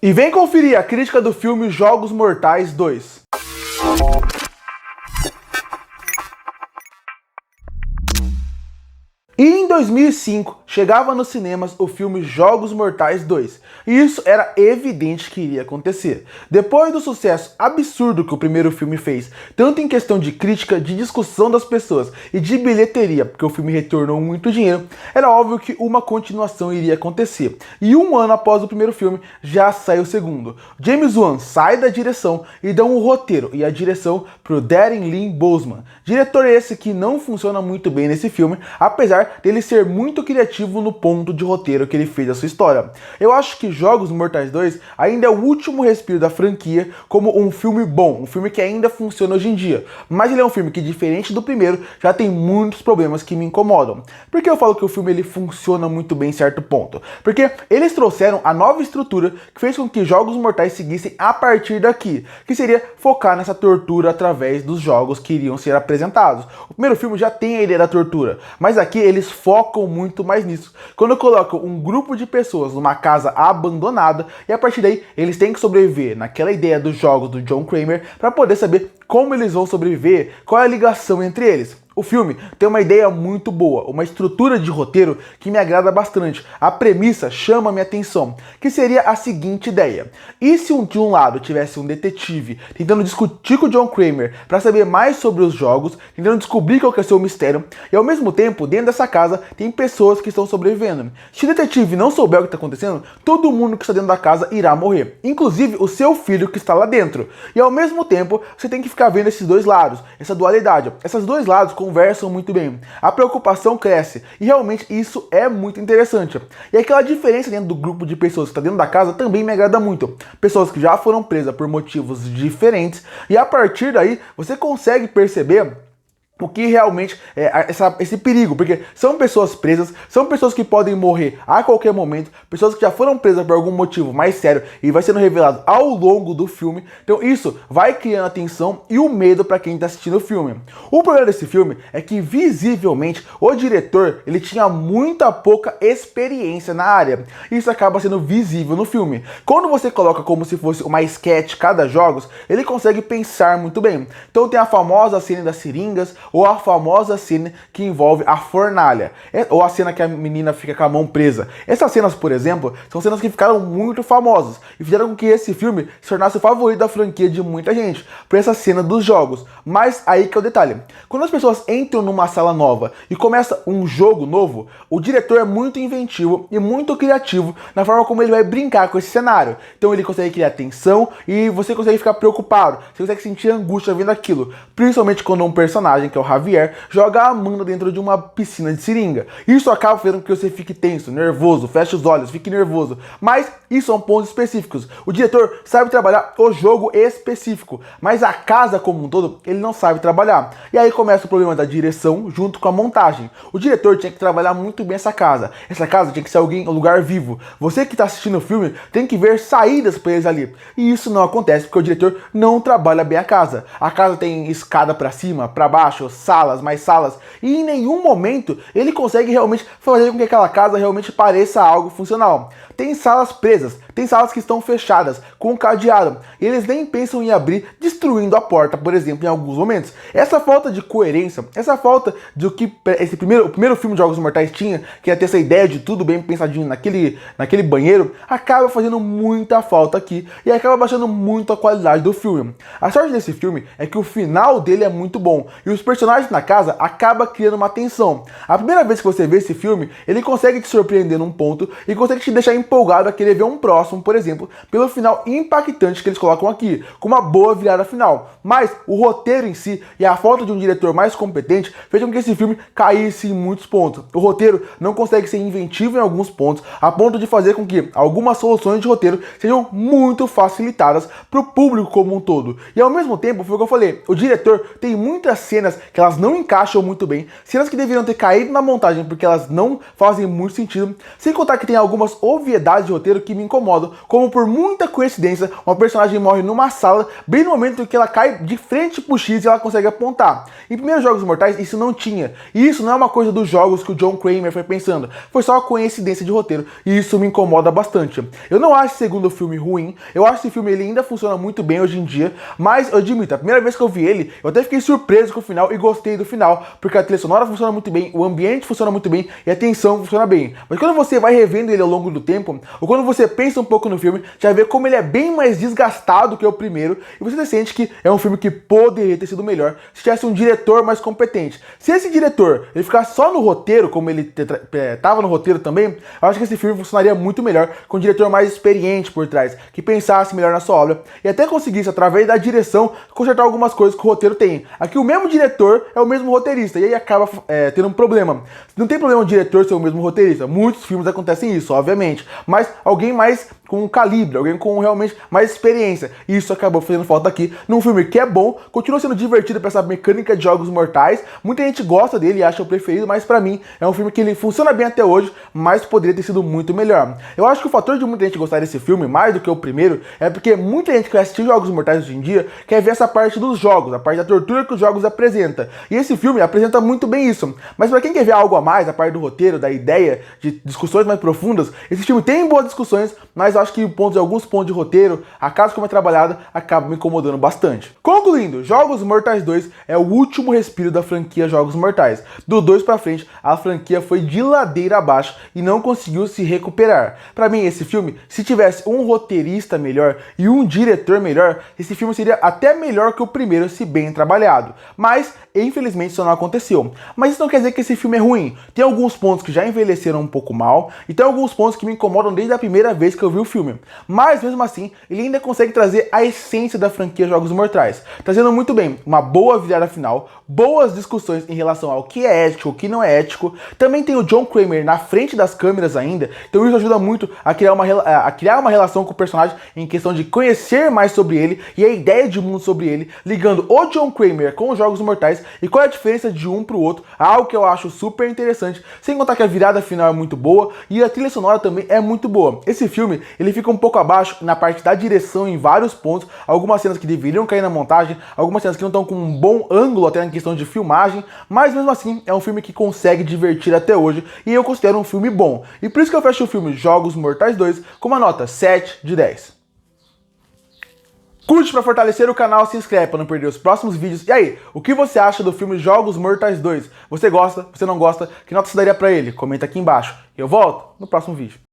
E vem conferir a crítica do filme Jogos Mortais 2. E em 2005, chegava nos cinemas o filme Jogos Mortais 2, e isso era evidente que iria acontecer. Depois do sucesso absurdo que o primeiro filme fez, tanto em questão de crítica, de discussão das pessoas e de bilheteria, porque o filme retornou muito dinheiro, era óbvio que uma continuação iria acontecer. E um ano após o primeiro filme, já saiu o segundo. James Wan sai da direção e dão o roteiro e a direção pro Darren Lynn Bousman. Diretor esse que não funciona muito bem nesse filme, apesar dele ser muito criativo no ponto de roteiro que ele fez da sua história. Eu acho que Jogos Mortais 2 ainda é o último respiro da franquia como um filme bom, um filme que ainda funciona hoje em dia, mas ele é um filme que, diferente do primeiro, já tem muitos problemas que me incomodam. Por que eu falo que o filme ele funciona muito bem em certo ponto? Porque eles trouxeram a nova estrutura que fez com que Jogos Mortais seguissem a partir daqui, que seria focar nessa tortura através dos jogos que iriam ser apresentados. O primeiro filme já tem a ideia da tortura, mas aqui eles focam muito mais nisso. Quando colocam um grupo de pessoas numa casa abandonada e a partir daí eles têm que sobreviver naquela ideia dos jogos do John Kramer para poder saber como eles vão sobreviver, qual é a ligação entre eles. O filme tem uma ideia muito boa, uma estrutura de roteiro que me agrada bastante. A premissa chama minha atenção, que seria a seguinte ideia. E se de um lado tivesse um detetive tentando discutir com o John Kramer para saber mais sobre os jogos, tentando descobrir qual que é o seu mistério, e ao mesmo tempo, dentro dessa casa, tem pessoas que estão sobrevivendo. Se o detetive não souber o que está acontecendo, todo mundo que está dentro da casa irá morrer, inclusive o seu filho que está lá dentro. E ao mesmo tempo, você tem que ficar vendo esses dois lados, essa dualidade. Esses dois lados conversam muito bem, a preocupação cresce e realmente isso é muito interessante. E aquela diferença dentro do grupo de pessoas que está dentro da casa também me agrada muito. Pessoas que já foram presas por motivos diferentes e a partir daí você consegue perceber o que realmente é esse perigo, porque são pessoas presas, são pessoas que podem morrer a qualquer momento, pessoas que já foram presas por algum motivo mais sério e vai sendo revelado ao longo do filme. Então isso vai criando a tensão e o medo para quem está assistindo o filme. O problema desse filme é que visivelmente o diretor ele tinha muita pouca experiência na área. Isso acaba sendo visível no filme. Quando você coloca como se fosse uma sketch cada jogos, ele consegue pensar muito bem. Então tem a famosa cena das seringas, ou a famosa cena que envolve a fornalha, ou a cena que a menina fica com a mão presa. Essas cenas, por exemplo, são cenas que ficaram muito famosas e fizeram com que esse filme se tornasse o favorito da franquia de muita gente, por essa cena dos jogos. Mas aí que é o detalhe. Quando as pessoas entram numa sala nova e começa um jogo novo, o diretor é muito inventivo e muito criativo na forma como ele vai brincar com esse cenário. Então ele consegue criar tensão e você consegue ficar preocupado, você consegue sentir angústia vendo aquilo, principalmente quando um personagem, que é o Javier, joga a Amanda dentro de uma piscina de seringa. Isso acaba fazendo com que você fique tenso, nervoso, feche os olhos, fique nervoso. Mas isso são pontos específicos. O diretor sabe trabalhar o jogo específico, mas a casa como um todo, ele não sabe trabalhar. E aí começa o problema da direção junto com a montagem. O diretor tinha que trabalhar muito bem essa casa. Essa casa tinha que ser um lugar vivo. Você que está assistindo o filme tem que ver saídas para eles ali. E isso não acontece porque o diretor não trabalha bem a casa. A casa tem escada para cima, para baixo, salas, mais salas, e em nenhum momento ele consegue realmente fazer com que aquela casa realmente pareça algo funcional. Tem salas presas, tem salas que estão fechadas, com cadeado, e eles nem pensam em abrir, destruindo a porta, por exemplo, em alguns momentos. Essa falta de coerência, essa falta de o que o primeiro filme de Jogos Mortais tinha, que ia ter essa ideia de tudo bem pensadinho naquele banheiro, acaba fazendo muita falta aqui, e acaba baixando muito a qualidade do filme. A sorte desse filme é que o final dele é muito bom, e os personagens na casa acaba criando uma tensão. A primeira vez que você vê esse filme, ele consegue te surpreender num ponto e consegue te deixar empolgado a querer ver um próximo, por exemplo, pelo final impactante que eles colocam aqui, com uma boa virada final. Mas o roteiro em si e a falta de um diretor mais competente fez com que esse filme caísse em muitos pontos. O roteiro não consegue ser inventivo em alguns pontos, a ponto de fazer com que algumas soluções de roteiro sejam muito facilitadas para o público como um todo. E ao mesmo tempo, foi o que eu falei, o diretor tem muitas cenas que elas não encaixam muito bem, cenas que deveriam ter caído na montagem porque elas não fazem muito sentido, sem contar que tem algumas obviedades obviedades de roteiro que me incomodam, como por muita coincidência, uma personagem morre numa sala, bem no momento em que ela cai de frente pro X e ela consegue apontar. Em primeiros Jogos Mortais isso não tinha, e isso não é uma coisa dos jogos que o John Kramer foi pensando, foi só uma coincidência de roteiro, e isso me incomoda bastante. Eu não acho esse segundo filme ruim, eu acho que esse filme ele ainda funciona muito bem hoje em dia, mas eu admito, a primeira vez que eu vi ele, eu até fiquei surpreso com o final e gostei do final, porque a trilha sonora funciona muito bem, o ambiente funciona muito bem e a tensão funciona bem. Mas quando você vai revendo ele ao longo do tempo, ou quando você pensa um pouco no filme, já vê como ele é bem mais desgastado que o primeiro, e você sente que é um filme que poderia ter sido melhor se tivesse um diretor mais competente. Se esse diretor ele ficasse só no roteiro, como ele estava no roteiro também, eu acho que esse filme funcionaria muito melhor com um diretor mais experiente por trás, que pensasse melhor na sua obra e até conseguisse, através da direção, consertar algumas coisas que o roteiro tem. Aqui o mesmo diretor é o mesmo roteirista, e aí acaba tendo um problema. Não tem problema o diretor ser o mesmo roteirista, muitos filmes acontecem isso, obviamente, mas alguém mais com calibre, alguém com realmente mais experiência, e isso acabou fazendo falta aqui num filme que é bom, continua sendo divertido pra essa mecânica de Jogos Mortais, muita gente gosta dele e acha o preferido, mas pra mim é um filme que ele funciona bem até hoje, mas poderia ter sido muito melhor. Eu acho que o fator de muita gente gostar desse filme, mais do que o primeiro, é porque muita gente que vai assistir Jogos Mortais hoje em dia quer ver essa parte dos jogos, a parte da tortura que os jogos apresentam, e esse filme apresenta muito bem isso, mas pra quem quer ver algo a mais, a parte do roteiro, da ideia, de discussões mais profundas, esse filme tem boas discussões, mas eu acho que alguns pontos de roteiro, a casa como é trabalhada, acaba me incomodando bastante. Concluindo, Jogos Mortais 2 é o último respiro da franquia Jogos Mortais. Do 2 pra frente, a franquia foi de ladeira abaixo e não conseguiu se recuperar. Pra mim, esse filme, se tivesse um roteirista melhor e um diretor melhor, esse filme seria até melhor que o primeiro, se bem trabalhado. Mas, infelizmente, isso não aconteceu. Mas isso não quer dizer que esse filme é ruim. Tem alguns pontos que já envelheceram um pouco mal, e tem alguns pontos que me incomodam desde a primeira vez que eu vi o filme. Mas, mesmo assim, ele ainda consegue trazer a essência da franquia Jogos Mortais, trazendo muito bem uma boa virada final, boas discussões em relação ao que é ético, o que não é ético. Também tem o John Kramer na frente das câmeras ainda, então isso ajuda muito a criar uma relação com o personagem em questão de conhecer mais sobre ele e a ideia de mundo sobre ele, ligando o John Kramer com os Jogos Mortais e qual é a diferença de um pro outro, algo que eu acho super interessante, sem contar que a virada final é muito boa e a trilha sonora também é muito boa. Esse filme, ele fica um pouco abaixo na parte da direção em vários pontos, algumas cenas que deveriam cair na montagem, algumas cenas que não estão com um bom ângulo até na questão de filmagem, mas mesmo assim é um filme que consegue divertir até hoje e eu considero um filme bom. E por isso que eu fecho o filme Jogos Mortais 2 com uma nota 7 de 10. Curte para fortalecer o canal, se inscreve para não perder os próximos vídeos. E aí, o que você acha do filme Jogos Mortais 2? Você gosta? Você não gosta? Que nota você daria para ele? Comenta aqui embaixo. E eu volto no próximo vídeo.